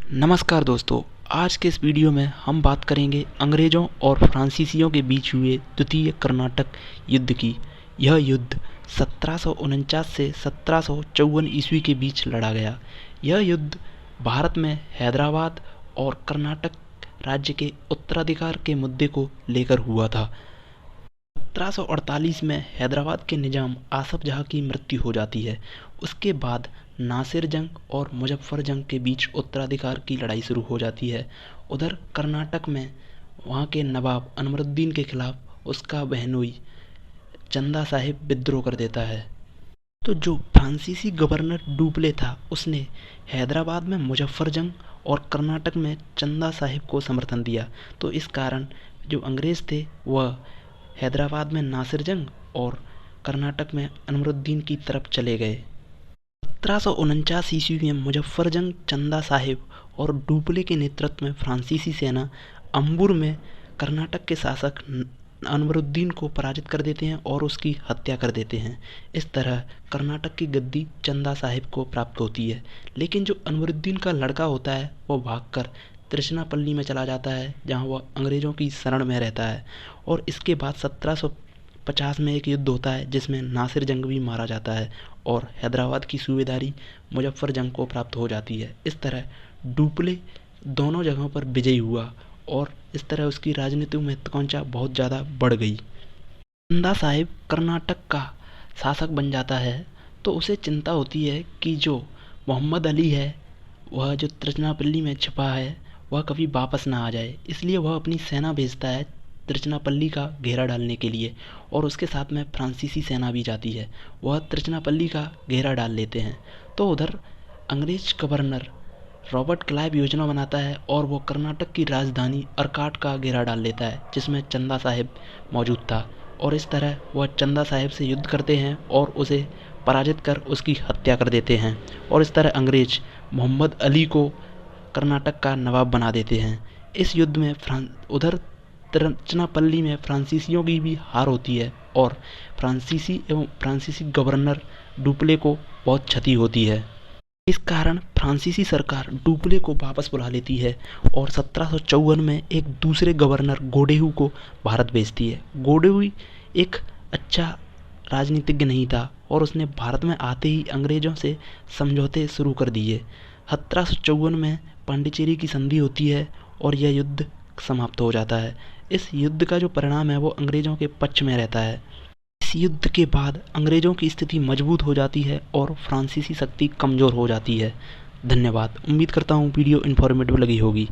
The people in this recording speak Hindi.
नमस्कार दोस्तों, आज के इस वीडियो में हम बात करेंगे अंग्रेज़ों और फ्रांसीसियों के बीच हुए द्वितीय कर्नाटक युद्ध की। यह युद्ध 1749 से 1754 ईस्वी के बीच लड़ा गया। यह युद्ध भारत में हैदराबाद और कर्नाटक राज्य के उत्तराधिकार के मुद्दे को लेकर हुआ था। 1748 में हैदराबाद के निजाम आसफ जहाँ की मृत्यु हो जाती है। उसके बाद नासिर जंग और मुजफ्फर जंग के बीच उत्तराधिकार की लड़ाई शुरू हो जाती है। उधर कर्नाटक में वहाँ के नवाब अनवरुद्दीन के खिलाफ उसका बहनोई चंदा साहिब विद्रोह कर देता है। तो जो फ्रांसीसी गवर्नर डुप्ले था उसने हैदराबाद में मुजफ्फर जंग और कर्नाटक में चंदा साहिब को समर्थन दिया। तो इस कारण जो अंग्रेज़ थे वह हैदराबाद में नासिर जंग और कर्नाटक में अनवरुद्दीन की तरफ चले गए। 1749 ईस्वी में मुजफ्फर जंग, चंदा साहिब और डुप्ले के नेतृत्व में फ्रांसीसी सेना अंबुर में कर्नाटक के शासक अनवरुद्दीन को पराजित कर देते हैं और उसकी हत्या कर देते हैं। इस तरह कर्नाटक की गद्दी चंदा साहिब को प्राप्त होती है। लेकिन जो अनवरुद्दीन का लड़का होता है वो भागकर त्रिचनापल्ली में चला जाता है, जहाँ वह अंग्रेज़ों की शरण में रहता है। और इसके बाद 1750 में एक युद्ध होता है जिसमें नासिर जंग भी मारा जाता है और हैदराबाद की सूबेदारी मुजफ्फर जंग को प्राप्त हो जाती है। इस तरह डुप्ले दोनों जगहों पर विजयी हुआ और इस तरह उसकी राजनीतिक महत्वाकांक्षा बहुत ज़्यादा बढ़ गई। चंदा साहिब कर्नाटक का शासक बन जाता है तो उसे चिंता होती है कि जो मोहम्मद अली है वह जो त्रिचनापल्ली में छिपा है वह कभी वापस ना आ जाए, इसलिए वह अपनी सेना भेजता है त्रिचनापल्ली का घेरा डालने के लिए। और उसके साथ में फ्रांसीसी सेना भी जाती है, वह त्रिचनापल्ली का घेरा डाल लेते हैं। तो उधर अंग्रेज गवर्नर रॉबर्ट क्लाइव योजना बनाता है और वो कर्नाटक की राजधानी अर्काट का घेरा डाल लेता है जिसमें चंदा साहिब मौजूद था। और इस तरह वह चंदा साहिब से युद्ध करते हैं और उसे पराजित कर उसकी हत्या कर देते हैं। और इस तरह अंग्रेज मोहम्मद अली को कर्नाटक का नवाब बना देते हैं। इस युद्ध में उधर त्रिचनापल्ली में फ्रांसीसियों की भी हार होती है और फ्रांसीसी गवर्नर डुप्ले को बहुत क्षति होती है। इस कारण फ्रांसीसी सरकार डुप्ले को वापस बुला लेती है और 1754 में एक दूसरे गवर्नर गोडेहू को भारत भेजती है। गोडेहू एक अच्छा राजनीतिज्ञ नहीं था और उसने भारत में आते ही अंग्रेज़ों से समझौते शुरू कर दिए। 1754 में पांडिचेरी की संधि होती है और यह युद्ध समाप्त हो जाता है। इस युद्ध का जो परिणाम है वो अंग्रेज़ों के पक्ष में रहता है। इस युद्ध के बाद अंग्रेज़ों की स्थिति मजबूत हो जाती है और फ्रांसीसी शक्ति कमज़ोर हो जाती है। धन्यवाद। उम्मीद करता हूँ वीडियो इन्फॉर्मेटिव लगी होगी।